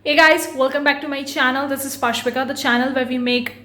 Hey guys, welcome back to my channel. This is Pashvika, the channel where we make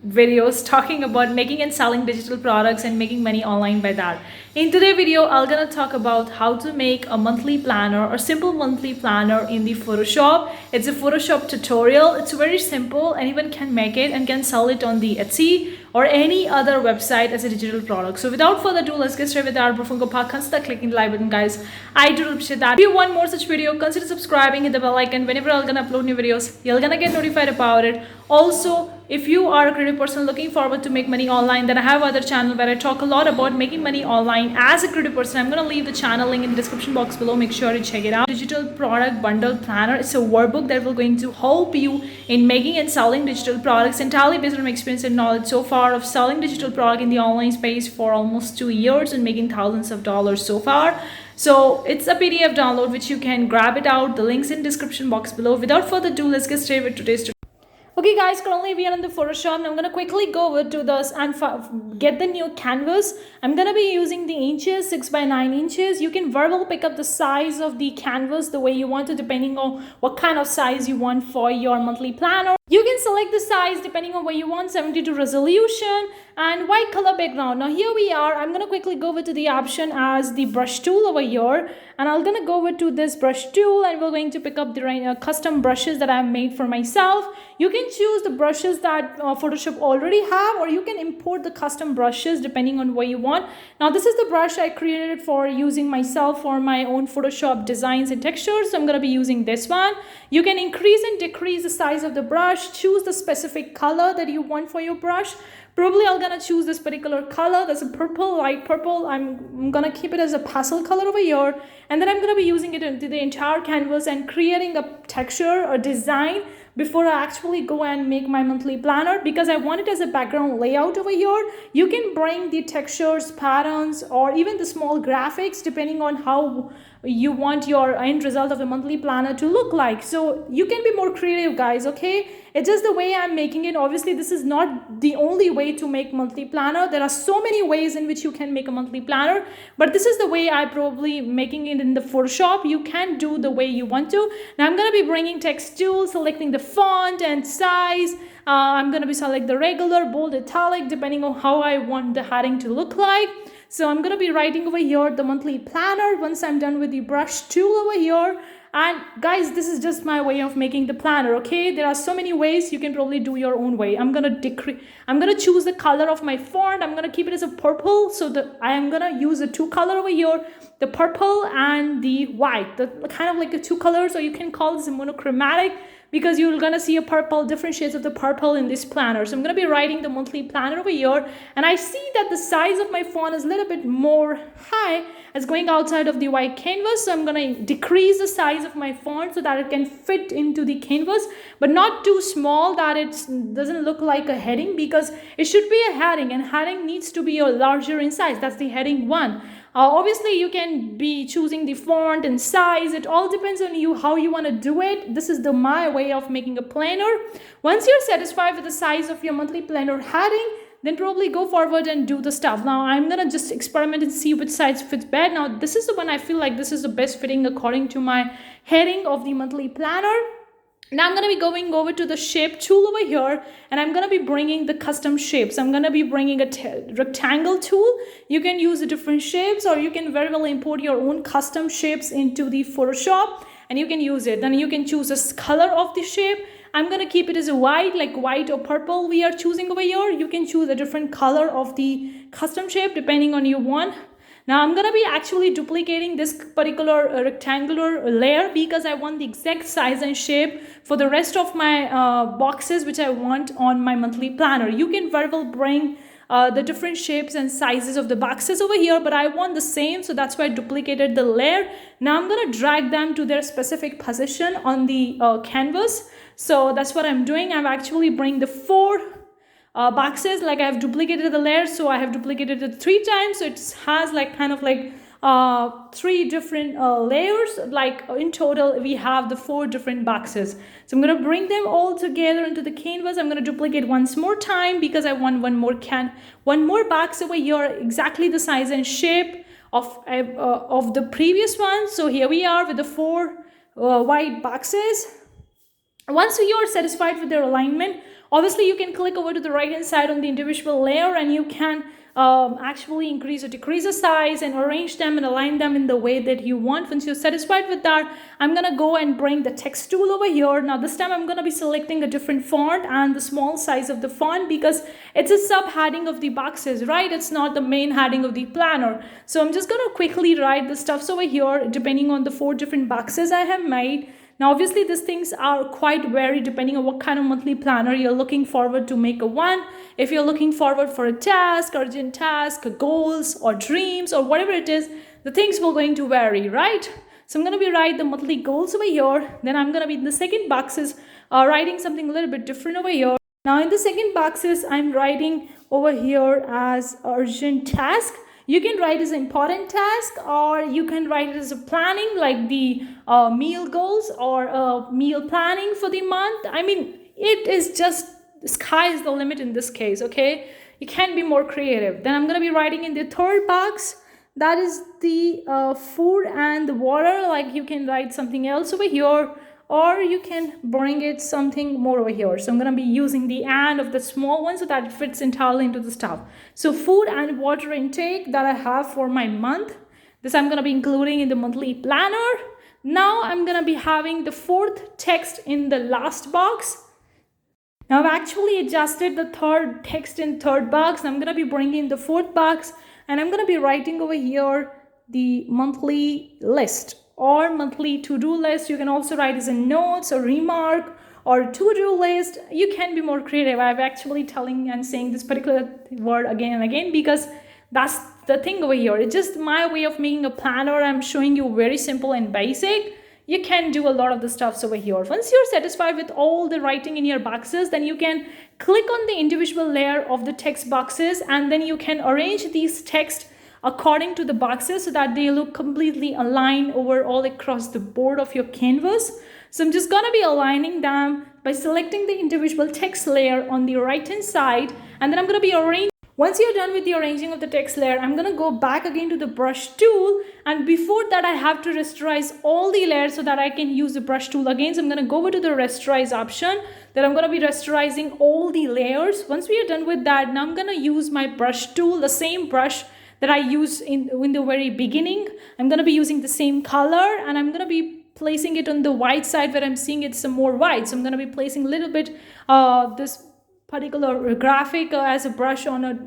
videos talking about making and selling digital products and making money online by that. In today's video, I'm gonna talk about how to make a monthly planner or simple monthly planner in the Photoshop. It's a Photoshop tutorial. It's very simple. Anyone can make it and can sell it on the Etsy or any other website as a digital product. So without further ado, let's get started with our Profungo. Consider clicking the like button, guys. I do appreciate that. If you want more such video, consider subscribing, hit the bell icon. Whenever I'm gonna upload new videos, you're gonna get notified about it. Also, if you are a creative person looking forward to make money online, then I have other channel where I talk a lot about making money online as a creative person. I'm going to leave the channel link in the description box below. Make sure to check it out. Digital product bundle planner. It's a workbook that will going to help you in making and selling digital products entirely based on my experience and knowledge so far of selling digital product in the online space for almost 2 years and making thousands of dollars so far. So it's a PDF download which you can grab it out. The links in description box below. Without further ado, let's get started with today's tutorial. Okay guys, currently we are in the Photoshop and I'm going to quickly go over to this and get the new canvas. I'm going to be using the inches, 6 by 9 inches. You can verbally pick up the size of the canvas the way you want to depending on what kind of size you want for your monthly planner. You can select the size depending on what you want, 72 resolution and white color background. Now here we are. I'm going to quickly go over to the option as the brush tool over here. And I'm going to go over to this brush tool and we're going to pick up the custom brushes that I've made for myself. You can choose the brushes that Photoshop already have, or you can import the custom brushes depending on what you want. Now this is the brush I created for using myself for my own Photoshop designs and textures. So I'm going to be using this one. You can increase and decrease the size of the brush, choose the specific color that you want for your brush. Probably I'm gonna choose this particular color. That's a purple, light purple. I'm gonna keep it as a pastel color over here. And then I'm gonna be using it into the entire canvas and creating a texture or design before I actually go and make my monthly planner, because I want it as a background layout over here. You can bring the textures, patterns, or even the small graphics depending on how you want your end result of the monthly planner to look like. So you can be more creative, guys, okay? It's just the way I'm making it. Obviously, this is not the only way to make monthly planner. There are so many ways in which you can make a monthly planner, but this is the way I probably making it in the Photoshop. You can do the way you want to. Now I'm going to be bringing text tool, selecting the font and size. I'm going to be select the regular, bold, italic, depending on how I want the heading to look like. So I'm going to be writing over here the monthly planner once I'm done with the brush tool over here. And guys, this is just my way of making the planner, okay? There are so many ways. You can probably do your own way. I'm going to choose the color of my font. I'm going to keep it as a purple. So I am going to use the two color over here, the purple and the white, the kind of like the two colors, or you can call this a monochromatic, because you're going to see a purple, different shades of the purple in this planner. So I'm going to be writing the monthly planner over here. And I see that the size of my font is a little bit more high as going outside of the white canvas. So I'm going to decrease the size of my font so that it can fit into the canvas, but not too small that it doesn't look like a heading, because it should be a heading and heading needs to be a larger in size. That's the heading one. Obviously, you can be choosing the font and size. It all depends on you, how you want to do it. This is my way of making a planner. Once you're satisfied with the size of your monthly planner heading, then probably go forward and do the stuff. Now, I'm going to just experiment and see which size fits better. Now, this is the one I feel like this is the best fitting according to my heading of the monthly planner. Now I'm going to be going over to the shape tool over here, and I'm going to be bringing the custom shapes. I'm going to be bringing a rectangle tool. You can use the different shapes, or you can very well import your own custom shapes into the Photoshop and you can use it. Then you can choose a color of the shape. I'm going to keep it as a white, like white or purple we are choosing over here. You can choose a different color of the custom shape depending on you want. Now I'm going to be actually duplicating this particular rectangular layer because I want the exact size and shape for the rest of my boxes which I want on my monthly planner. You can very well bring the different shapes and sizes of the boxes over here, but I want the same, so that's why I duplicated the layer. Now I'm going to drag them to their specific position on the canvas. So that's what I'm doing. I'm actually bring the four boxes, like I have duplicated the layer, so I have duplicated it 3 times, so it has like kind of like 3 different layers. Like in total we have the 4 different boxes. So I'm going to bring them all together into the canvas. I'm going to duplicate once more time because I want one more box over here exactly the size and shape of the previous one. So here we are with the 4 white boxes. Once you are satisfied with their alignment, obviously you can click over to the right hand side on the individual layer, and you can actually increase or decrease the size and arrange them and align them in the way that you want. Once you're satisfied with that, I'm gonna go and bring the text tool over here. Now this time I'm gonna be selecting a different font and the small size of the font, because it's a subheading of the boxes, right? It's not the main heading of the planner. So I'm just gonna quickly write the stuffs over here depending on the 4 different boxes I have made. Now, obviously, these things are quite varied depending on what kind of monthly planner you're looking forward to make a one. If you're looking forward for a task, urgent task, goals, or dreams, or whatever it is, the things will going to vary, right? So I'm going to be write the monthly goals over here. Then I'm going to be in the second boxes writing something a little bit different over here. Now, in the second boxes, I'm writing over here as urgent task. You can write as an important task, or you can write it as a planning, like the meal goals or meal planning for the month. I mean, it is just, the sky is the limit in this case, okay? You can be more creative. Then I'm going to be writing in the third box, that is the food and the water. Like, you can write something else over here, or you can bring it something more over here. So I'm going to be using the and of the small one so that it fits entirely into the stuff. So food and water intake that I have for my month, this I'm going to be including in the monthly planner. Now I'm going to be having the fourth text in the last box. Now I've actually adjusted the third text in third box. I'm going to be bringing the fourth box, and I'm going to be writing over here the monthly list or monthly to-do list. You can also write as a notes or remark or to-do list. You can be more creative. I'm actually telling and saying this particular word again and again because that's the thing over here. It's just my way of making a planner. I'm showing you very simple and basic. You can do a lot of the stuffs over here. Once you're satisfied with all the writing in your boxes, then you can click on the individual layer of the text boxes, and then you can arrange these text according to the boxes so that they look completely aligned over all across the board of your canvas. So I'm just going to be aligning them by selecting the individual text layer on the right hand side, and then I'm going to be arranging. Once you're done with the arranging of the text layer, I'm going to go back again to the brush tool, and before that I have to rasterize all the layers so that I can use the brush tool again. So I'm going to go over to the rasterize option. Then I'm going to be rasterizing all the layers. Once we are done with that, now I'm going to use my brush tool, the same brush that I used in the very beginning. I'm going to be using the same color, and I'm going to be placing it on the white side where I'm seeing it's some more white. So I'm going to be placing a little bit this particular graphic as a brush on a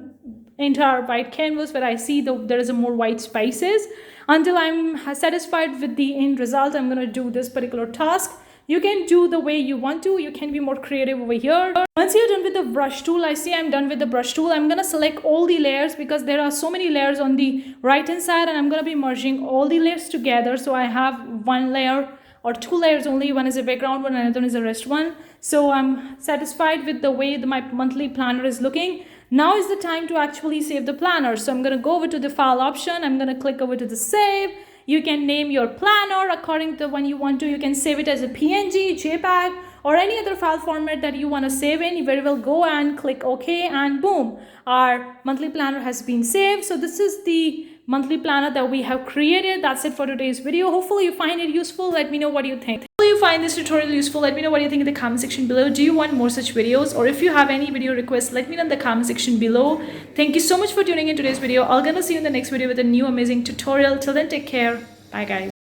entire white canvas where I see there is a more white spaces. Until I'm satisfied with the end result, I'm going to do this particular task. You can do the way you want to. You can be more creative over here. Once you're done with the brush tool, I see I'm done with the brush tool. I'm going to select all the layers because there are so many layers on the right hand side, and I'm going to be merging all the layers together. So I have one layer or two layers only. One is a background one, another one is a rest one. So I'm satisfied with the way my monthly planner is looking. Now is the time to actually save the planner. So I'm going to go over to the file option. I'm going to click over to the save. You can name your planner according to the one you want to. You can save it as a PNG, JPEG, or any other file format that you want to save in. You very well go and click OK, and boom, our monthly planner has been saved. So this is the monthly planner that we have created. That's it for today's video. Hopefully you find it useful. Let me know what you think. Hopefully you find this tutorial useful. Let me know what you think in the comment section below. Do you want more such videos, or if you have any video requests, let me know in the comment section below. Thank you so much for tuning in today's video. I'm gonna see you in the next video with a new amazing tutorial. Till then, take care. Bye guys.